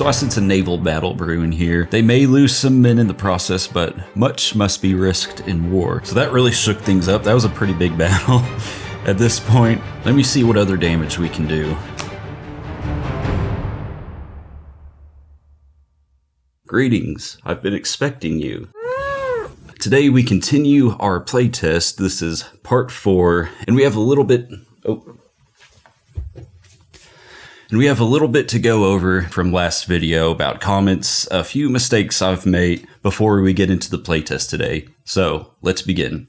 so I sense a naval battle brewing here. They may lose some men in the process, but much must be risked in war. So that really shook things up. That was a pretty big battle. At this point, let me see what other damage we can do. Greetings, I've been expecting you. Today we continue our playtest. This is part 4, and we have a little bit to go over from last video about comments, a few mistakes I've made before we get into the playtest today. So let's begin.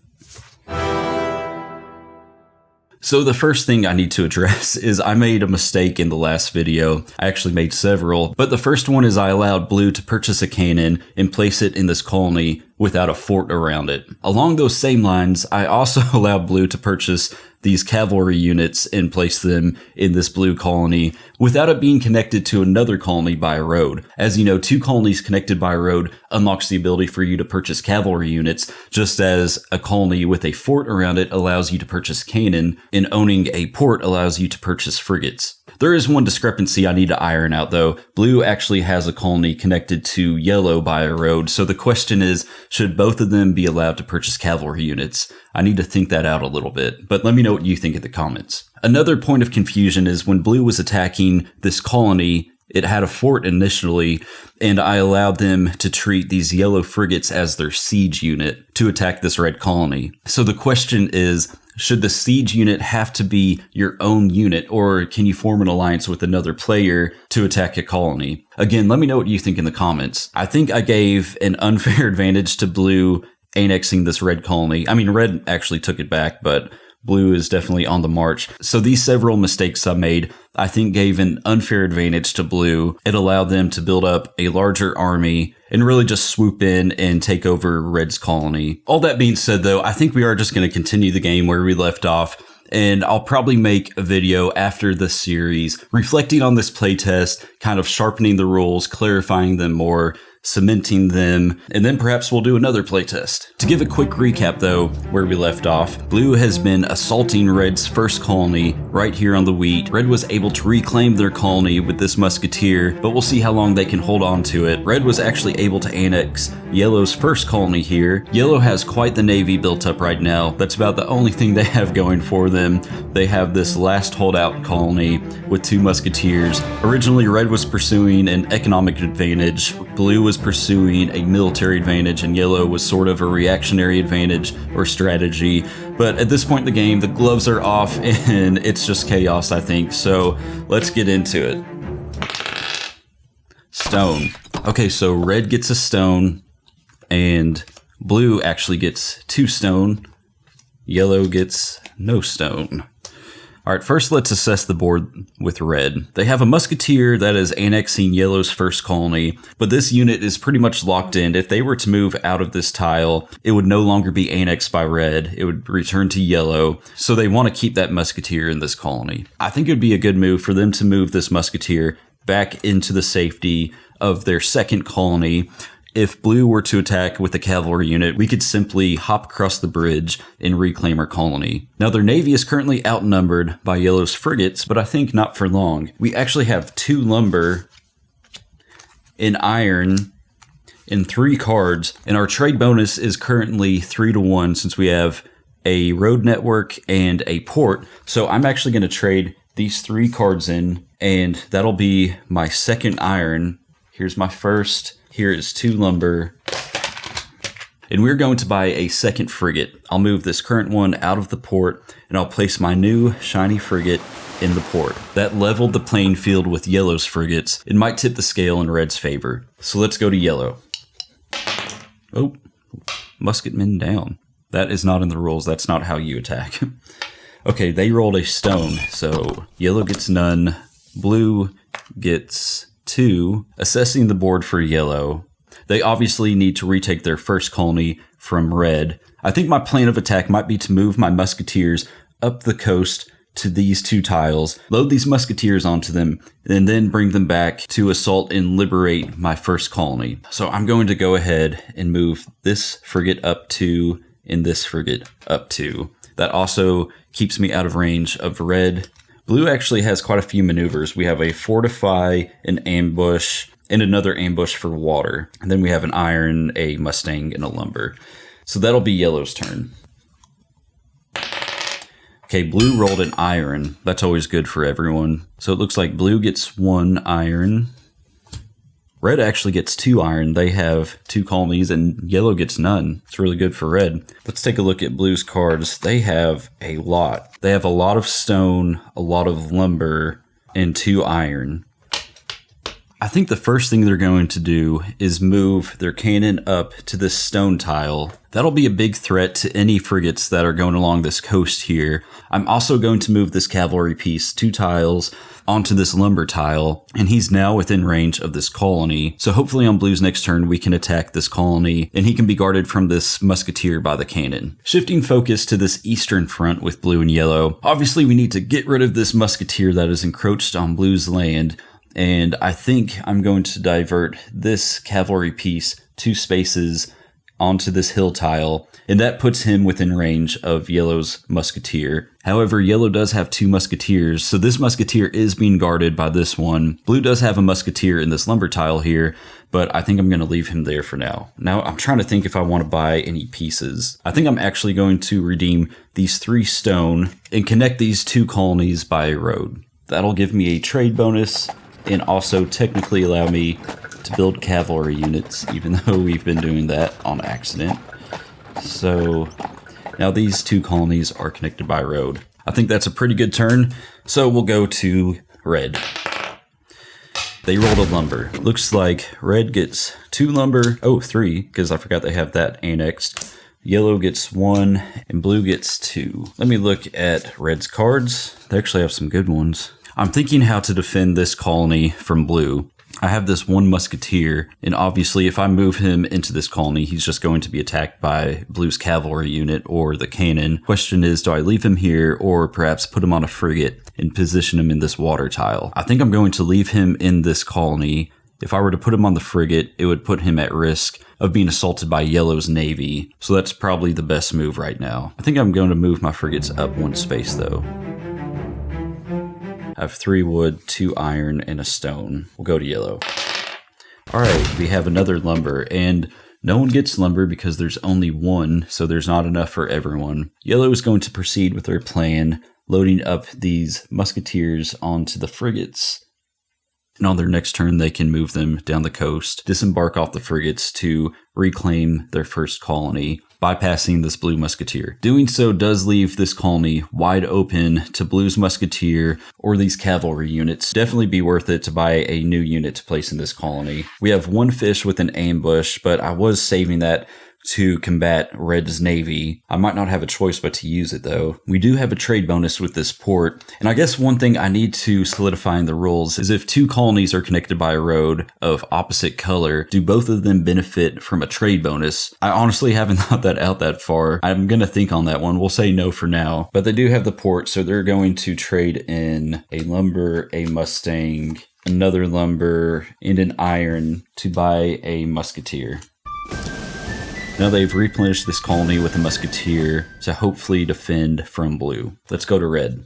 So the first thing I need to address is I made a mistake in the last video. I actually made several, but the first one is I allowed Blue to purchase a cannon and place it in this colony without a fort around it. Along those same lines, I also allowed Blue to purchase these cavalry units and place them in this blue colony without it being connected to another colony by a road. As you know, 2 colonies connected by a road unlocks the ability for you to purchase cavalry units, just as a colony with a fort around it allows you to purchase cannon, and owning a port allows you to purchase frigates. There is one discrepancy I need to iron out though. Blue actually has a colony connected to yellow by a road, so the question is, should both of them be allowed to purchase cavalry units? I need to think that out a little bit, but let me know what you think in the comments. Another point of confusion is when Blue was attacking this colony, it had a fort initially, and I allowed them to treat these yellow frigates as their siege unit to attack this red colony. So the question is, should the siege unit have to be your own unit, or can you form an alliance with another player to attack a colony? Again, let me know what you think in the comments. I think I gave an unfair advantage to Blue annexing this red colony. I mean, red actually took it back, but Blue is definitely on the march. So these several mistakes I made, I think gave an unfair advantage to Blue. It allowed them to build up a larger army and really just swoop in and take over Red's colony. All that being said though, I think we are just going to continue the game where we left off. And I'll probably make a video after this series reflecting on this playtest, kind of sharpening the rules, clarifying them more, cementing them, and then perhaps we'll do another playtest. To give a quick recap though, where we left off, Blue has been assaulting Red's first colony right here on the wheat. Red was able to reclaim their colony with this musketeer, but we'll see how long they can hold on to it. Red was actually able to annex Yellow's first colony here. Yellow has quite the navy built up right now. That's about the only thing they have going for them. They have this last holdout colony with 2 musketeers. Originally, Red was pursuing an economic advantage. Blue was pursuing a military advantage, and Yellow was sort of a reactionary advantage or strategy. But at this point in the game, the gloves are off and it's just chaos, I think. So let's get into it. Stone. Okay, so Red gets a stone and Blue actually gets 2 stone. Yellow gets no stone. Alright, first let's assess the board with Red. They have a musketeer that is annexing Yellow's first colony, but this unit is pretty much locked in. If they were to move out of this tile, it would no longer be annexed by Red. It would return to Yellow, so they want to keep that musketeer in this colony. I think it would be a good move for them to move this musketeer back into the safety of their second colony. If Blue were to attack with a cavalry unit, we could simply hop across the bridge and reclaim our colony. Now, their navy is currently outnumbered by Yellow's frigates, but I think not for long. We actually have 2 lumber, an iron, and 3 cards, and our trade bonus is currently 3-1 since we have a road network and a port. So I'm actually going to trade these 3 cards in, and that'll be my second iron. Here's my first. Here is 2 lumber. And we're going to buy a second frigate. I'll move this current one out of the port, and I'll place my new shiny frigate in the port. That leveled the playing field with Yellow's frigates. It might tip the scale in Red's favor. So let's go to Yellow. Oh, musketmen down. That is not in the rules. That's not how you attack. Okay, they rolled a stone, so Yellow gets none. Blue gets 2. Assessing the board for Yellow. They obviously need to retake their first colony from Red. I think my plan of attack might be to move my musketeers up the coast to these 2 tiles, load these musketeers onto them, and then bring them back to assault and liberate my first colony. So I'm going to go ahead and move this frigate up 2 and this frigate up 2. That also keeps me out of range of Red. Blue actually has quite a few maneuvers. We have a fortify, an ambush, and another ambush for water. And then we have an iron, a Mustang, and a lumber. So that'll be yellow's turn. Okay, blue rolled an iron. That's always good for everyone. So it looks like blue gets 1 iron. Red actually gets 2 iron. They have 2 colonies, and yellow gets none. It's really good for red. Let's take a look at blue's cards. They have a lot. They have a lot of stone, a lot of lumber, and 2 iron. I think the first thing they're going to do is move their cannon up to this stone tile. That'll be a big threat to any frigates that are going along this coast here. I'm also going to move this cavalry piece 2 tiles onto this lumber tile, and he's now within range of this colony. So hopefully on blue's next turn, we can attack this colony, and he can be guarded from this musketeer by the cannon. Shifting focus to this eastern front with blue and yellow. Obviously, we need to get rid of this musketeer that is encroached on blue's land. And I think I'm going to divert this cavalry piece 2 spaces onto this hill tile, and that puts him within range of yellow's musketeer. However, yellow does have 2 musketeers, so this musketeer is being guarded by this one. Blue does have a musketeer in this lumber tile here, but I think I'm going to leave him there for now. Now, I'm trying to think if I want to buy any pieces. I think I'm actually going to redeem these 3 stone and connect these 2 colonies by a road. That'll give me a trade bonus, and also technically allow me to build cavalry units, even though we've been doing that on accident. So now these 2 colonies are connected by road. I think that's a pretty good turn, so we'll go to red. They rolled a lumber. Looks like red gets 2 lumber, 3, because I forgot they have that annexed. Yellow gets 1, and blue gets 2. Let me look at red's cards. They actually have some good ones. I'm thinking how to defend this colony from blue. I have this 1 musketeer, and obviously if I move him into this colony, he's just going to be attacked by blue's cavalry unit or the cannon. Question is, do I leave him here or perhaps put him on a frigate and position him in this water tile? I think I'm going to leave him in this colony. If I were to put him on the frigate, it would put him at risk of being assaulted by yellow's navy. So that's probably the best move right now. I think I'm going to move my frigates up 1 space though. I have 3 wood, 2 iron, and a stone. We'll go to yellow. Alright, we have another lumber, and no one gets lumber because there's only 1, so there's not enough for everyone. Yellow is going to proceed with their plan, loading up these musketeers onto the frigates. And on their next turn, they can move them down the coast, disembark off the frigates to reclaim their first colony, bypassing this blue musketeer. Doing so does leave this colony wide open to blue's musketeer or these cavalry units. Definitely be worth it to buy a new unit to place in this colony. We have 1 fish with an ambush, but I was saving that to combat red's navy. I might not have a choice but to use it though. We do have a trade bonus with this port, and I guess one thing I need to solidify in the rules is if 2 colonies are connected by a road of opposite color, do both of them benefit from a trade bonus? I honestly haven't thought that out that far. I'm gonna think on that one. We'll say no for now, but they do have the port, so they're going to trade in a lumber, a Mustang, another lumber, and an iron to buy a musketeer. Now they've replenished this colony with a musketeer to hopefully defend from blue. Let's go to red.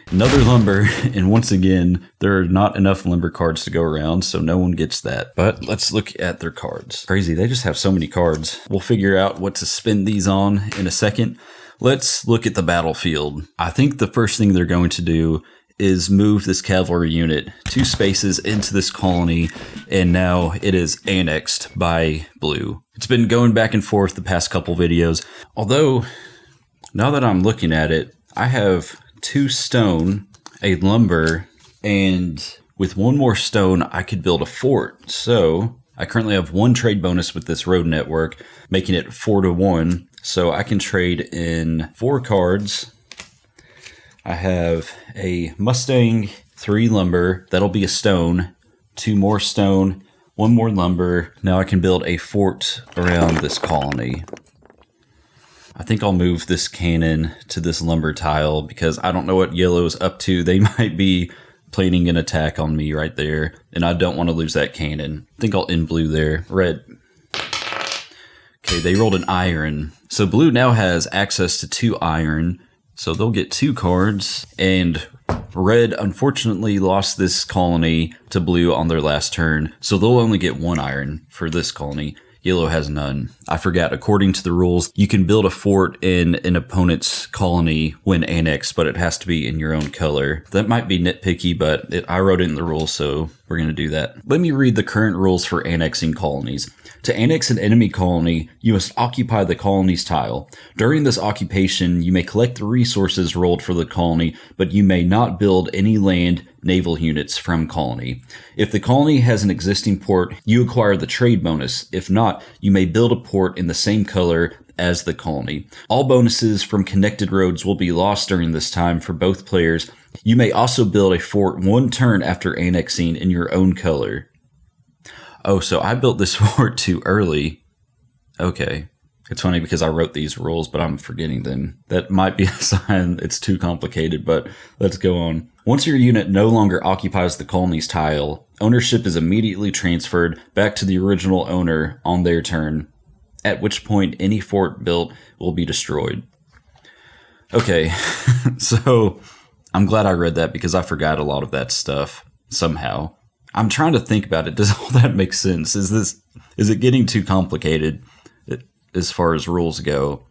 Another lumber, and once again, there are not enough lumber cards to go around, so no one gets that. But let's look at their cards. Crazy, they just have so many cards. We'll figure out what to spend these on in a second. Let's look at the battlefield. I think the first thing they're going to do is move this cavalry unit 2 spaces into this colony, and now it is annexed by blue. It's been going back and forth the past couple videos, although now that I'm looking at it, I have 2 stone, a lumber, and with 1 more stone I could build a fort. So I currently have 1 trade bonus with this road network, making it 4-1, so I can trade in 4 cards. I have a Mustang, 3 lumber, that'll be a stone, 2 more stone, 1 more lumber. Now I can build a fort around this colony. I think I'll move this cannon to this lumber tile because I don't know what yellow's up to. They might be planning an attack on me right there, and I don't want to lose that cannon. I think I'll end blue there. Red. Okay, they rolled an iron. So blue now has access to 2 iron. So they'll get 2 cards, and red unfortunately lost this colony to blue on their last turn, so they'll only get 1 iron for this colony. Yellow has none. I forgot, according to the rules, you can build a fort in an opponent's colony when annexed, but it has to be in your own color. That might be nitpicky, but I wrote it in the rules, so we're going to do that. Let me read the current rules for annexing colonies. To annex an enemy colony, you must occupy the colony's tile. During this occupation, you may collect the resources rolled for the colony, but you may not build any land naval units from colony. If the colony has an existing port, you acquire the trade bonus. If not, you may build a port in the same color as the colony. All bonuses from connected roads will be lost during this time for both players. You may also build a fort 1 turn after annexing in your own color. Oh, so I built this fort too early. Okay. It's funny because I wrote these rules, but I'm forgetting them. That might be a sign it's too complicated, but let's go on. Once your unit no longer occupies the colony's tile, ownership is immediately transferred back to the original owner on their turn, at which point any fort built will be destroyed. Okay, so I'm glad I read that because I forgot a lot of that stuff somehow. I'm trying to think about it. Does all that make sense? Is it getting too complicated as far as rules go?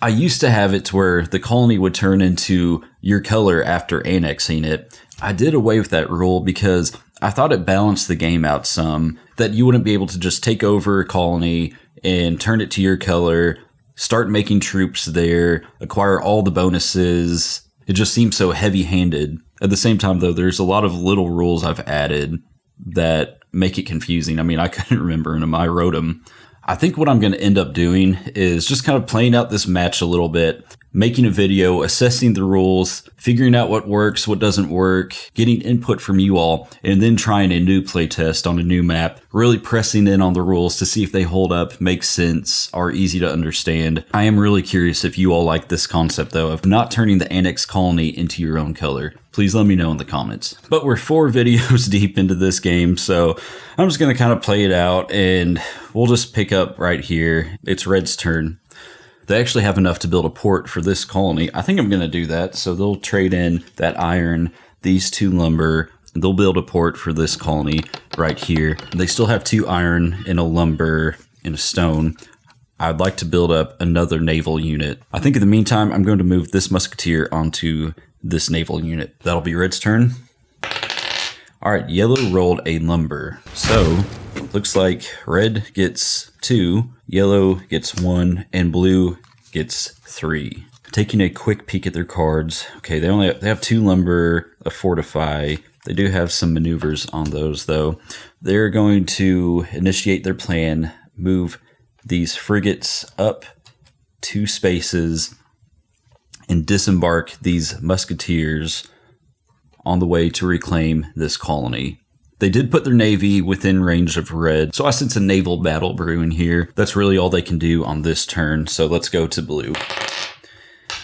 I used to have it to where the colony would turn into your color after annexing it. I did away with that rule because I thought it balanced the game out some, that you wouldn't be able to just take over a colony and turn it to your color, start making troops there, acquire all the bonuses. It just seems so heavy-handed. At the same time, though, there's a lot of little rules I've added that make it confusing. I mean, I couldn't remember them. I wrote them. I think what I'm going to end up doing is just kind of playing out this match a little bit, making a video, assessing the rules, figuring out what works, what doesn't work, getting input from you all, and then trying a new playtest on a new map, really pressing in on the rules to see if they hold up, make sense, are easy to understand. I am really curious if you all like this concept, though, of not turning the annexed colony into your own color. Please let me know in the comments. But we're 4 videos deep into this game, so I'm just going to kind of play it out, and we'll just pick up right here. It's Red's turn. They actually have enough to build a port for this colony. I think I'm going to do that, so they'll trade in that iron, these 2 lumber, and they'll build a port for this colony right here. They still have 2 iron and a lumber and a stone. I'd like to build up another naval unit. I think in the meantime, I'm going to move this musketeer onto this naval unit. That'll be Red's turn. All right, yellow rolled a lumber. So, looks like red gets 2, yellow gets 1, and blue gets 3. Taking a quick peek at their cards. Okay, they have 2 lumber, a fortify. They do have some maneuvers on those, though. They're going to initiate their plan, move these frigates up 2 spaces, and disembark these musketeers on the way to reclaim this colony. They did put their navy within range of red, so I sense a naval battle brewing here. That's really all they can do on this turn, so let's go to blue.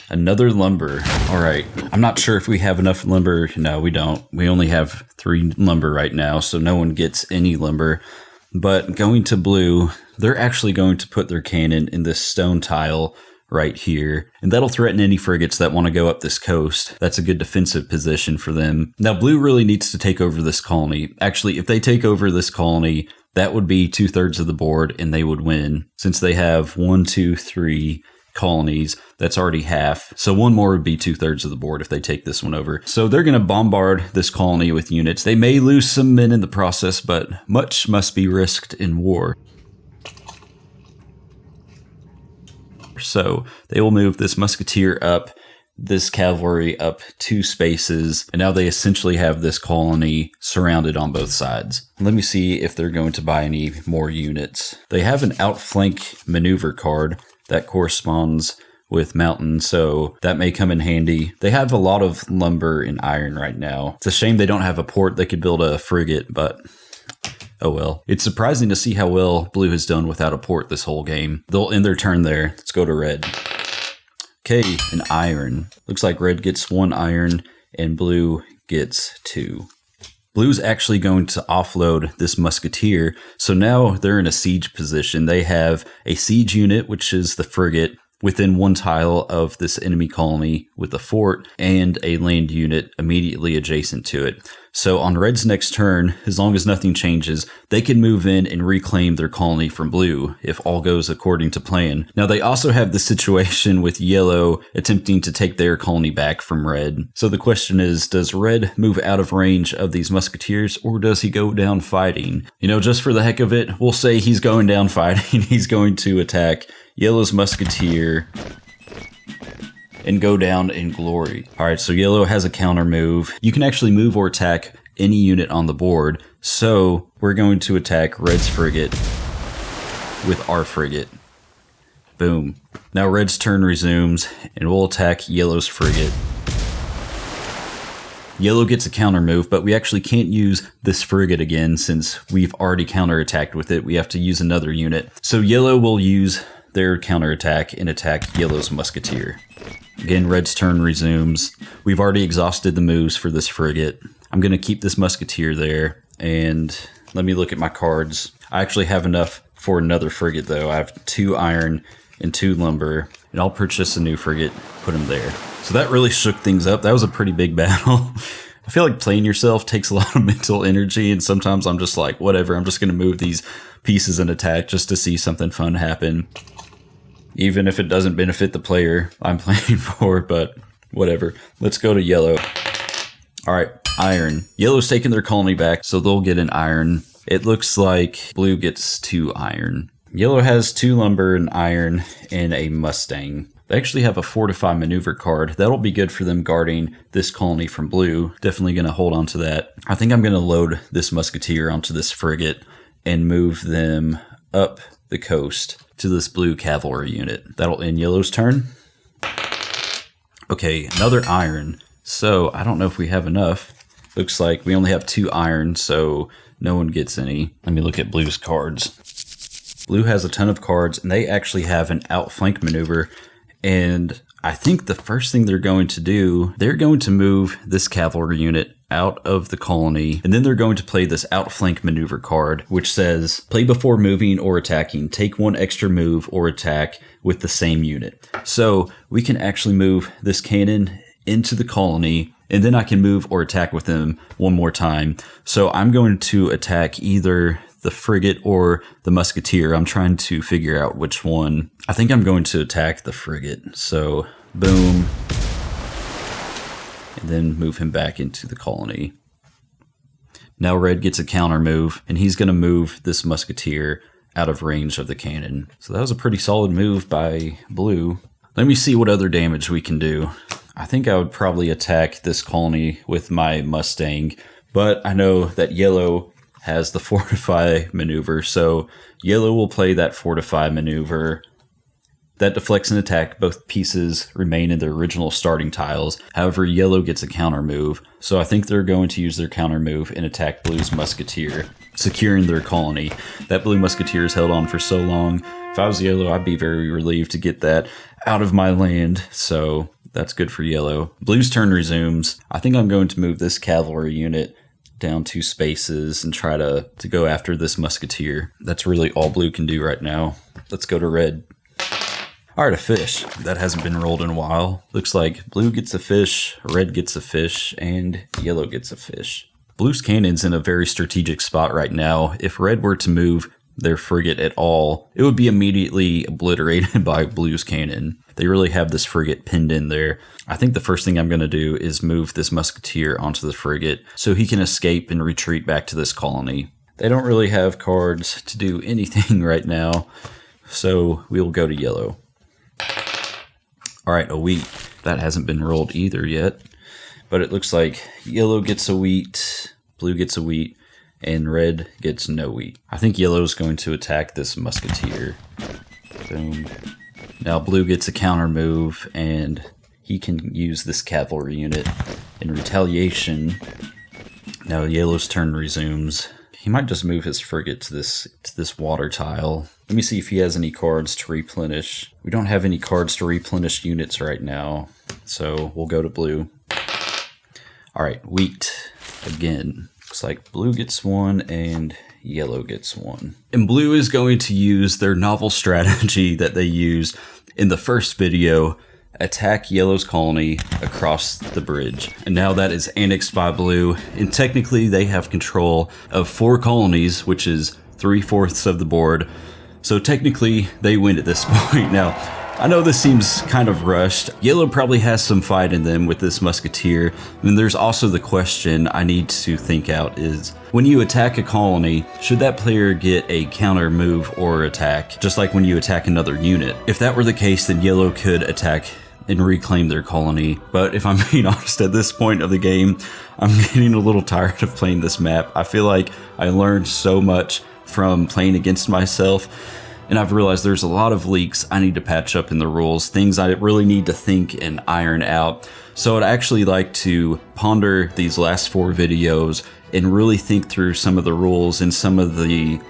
Another lumber. All right, I'm not sure if we have enough lumber. No, we don't. We only have 3 lumber right now, so no one gets any lumber. But going to blue, they're actually going to put their cannon in this stone tile right here, and that'll threaten any frigates that want to go up this coast. That's a good defensive position for them. Now, blue really needs to take over this colony. Actually, if they take over this colony, that would be 2/3 of the board, and they would win. Since they have 1, 2, 3 colonies, that's already half. So 1 more would be 2/3 of the board if they take this one over. So they're going to bombard this colony with units. They may lose some men in the process, but much must be risked in war. So they will move this musketeer up, this cavalry up 2 spaces, and now they essentially have this colony surrounded on both sides. Let me see if they're going to buy any more units. They have an outflank maneuver card that corresponds with mountain, so that may come in handy. They have a lot of lumber and iron right now. It's a shame they don't have a port. They could build a frigate, but oh well. It's surprising to see how well blue has done without a port this whole game. They'll end their turn there. Let's go to red. Okay, an iron. Looks like red gets 1 iron and blue gets 2. Blue's actually going to offload this musketeer, so now they're in a siege position. They have a siege unit, which is the frigate. within 1 tile of this enemy colony with a fort and a land unit immediately adjacent to it. So on red's next turn, as long as nothing changes, they can move in and reclaim their colony from blue if all goes according to plan. Now they also have the situation with yellow attempting to take their colony back from red. So the question is, does red move out of range of these musketeers, or does he go down fighting? You know, just for the heck of it, we'll say he's going down fighting. He's going to attack yellow's musketeer and go down in glory. All right, so yellow has a counter move. You can actually move or attack any unit on the board. So we're going to attack red's frigate with our frigate. Boom. Now red's turn resumes, and we'll attack yellow's frigate. Yellow gets a counter move, but we actually can't use this frigate again since we've already counterattacked with it. We have to use another unit. So yellow will use their counterattack and attack yellow's musketeer. Again, red's turn resumes. We've already exhausted the moves for this frigate. I'm going to keep this musketeer there, and let me look at my cards. I actually have enough for another frigate, though. I have 2 iron and 2 lumber, and I'll purchase a new frigate, put them there. So that really shook things up. That was a pretty big battle. I feel like playing yourself takes a lot of mental energy, and sometimes I'm just like, whatever, I'm just going to move these pieces and attack just to see something fun happen. Even if it doesn't benefit the player I'm playing for, but whatever. Let's go to yellow. All right, iron. Yellow's taking their colony back, so they'll get an iron. It looks like blue gets 2 iron. Yellow has 2 lumber and iron and a Mustang. They actually have a fortify maneuver card. That'll be good for them guarding this colony from blue. Definitely going to hold on to that. I think I'm going to load this musketeer onto this frigate and move them up the coast to this blue cavalry unit. That'll end yellow's turn. Okay, another iron. So I don't know if we have enough. Looks like we only have 2 iron, so no one gets any. Let me look at blue's cards. Blue has a ton of cards, and they actually have an outflank maneuver. And I think the first thing they're going to do, they're going to move this cavalry unit out of the colony, and then they're going to play this outflank maneuver card, which says, play before moving or attacking, take 1 extra move or attack with the same unit. So we can actually move this cannon into the colony, and then I can move or attack with them 1 more time. So I'm going to attack either the frigate or the musketeer. I'm trying to figure out which one. I think I'm going to attack the frigate. So boom. And then move him back into the colony. Now red gets a counter move, and he's going to move this musketeer out of range of the cannon. So that was a pretty solid move by blue. Let me see what other damage we can do. I think I would probably attack this colony with my Mustang, but I know that yellow has the fortify maneuver, so yellow will play that fortify maneuver. That deflects an attack. Both pieces remain in their original starting tiles. However, yellow gets a counter move, so I think they're going to use their counter move and attack blue's musketeer, securing their colony. That blue musketeer is held on for so long. If I was yellow, I'd be very relieved to get that out of my land, so that's good for yellow. Blue's turn resumes. I think I'm going to move this cavalry unit down 2 spaces and try to go after this musketeer. That's really all blue can do right now. Let's go to red. All right, a fish. That hasn't been rolled in a while. Looks like blue gets a fish, red gets a fish, and yellow gets a fish. Blue's cannon's in a very strategic spot right now. If red were to move their frigate at all, it would be immediately obliterated by blue's cannon. They really have this frigate pinned in there. I think the first thing I'm going to do is move this musketeer onto the frigate so he can escape and retreat back to this colony. They don't really have cards to do anything right now, so we will go to yellow. All right, a wheat. That hasn't been rolled either yet, but it looks like yellow gets a wheat, blue gets a wheat, and red gets no wheat. I think yellow is going to attack this musketeer. Boom. Now blue gets a counter move, and he can use this cavalry unit in retaliation. Now yellow's turn resumes. He might just move his frigate to this water tile. Let me see if he has any cards to replenish. We don't have any cards to replenish units right now, so we'll go to blue. All right, wheat again. Looks like blue gets 1 and yellow gets 1. And blue is going to use their novel strategy that they used In the first video, attack Yellow's colony across the bridge. And now that is annexed by Blue, and technically they have control of 4 colonies, which is 3/4 of the board. So technically they win at this point. Now, I know this seems kind of rushed. Yellow probably has some fight in them with this musketeer. And there's also the question I need to think out is, when you attack a colony, should that player get a counter move or attack, just like when you attack another unit? If that were the case, then Yellow could attack and reclaim their colony. But if I'm being honest, at this point of the game, I'm getting a little tired of playing this map. I feel like I learned so much from playing against myself, and I've realized there's a lot of leaks I need to patch up in the rules, things I really need to think and iron out. So I'd actually like to ponder these last 4 videos and really think through some of the rules and some of the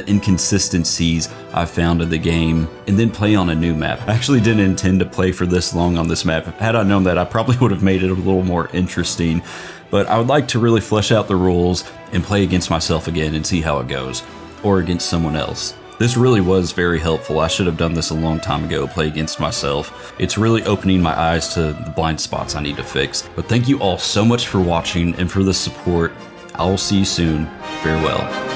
inconsistencies I found in the game, and then play on a new map. I actually didn't intend to play for this long on this map. Had I known that, I probably would have made it a little more interesting. But I would like to really flesh out the rules and play against myself again and see how it goes, or against someone else. This really was very helpful. I should have done this a long time ago, play against myself. It's really opening my eyes to the blind spots I need to fix. But thank you all so much for watching and for the support. I will see you soon. Farewell.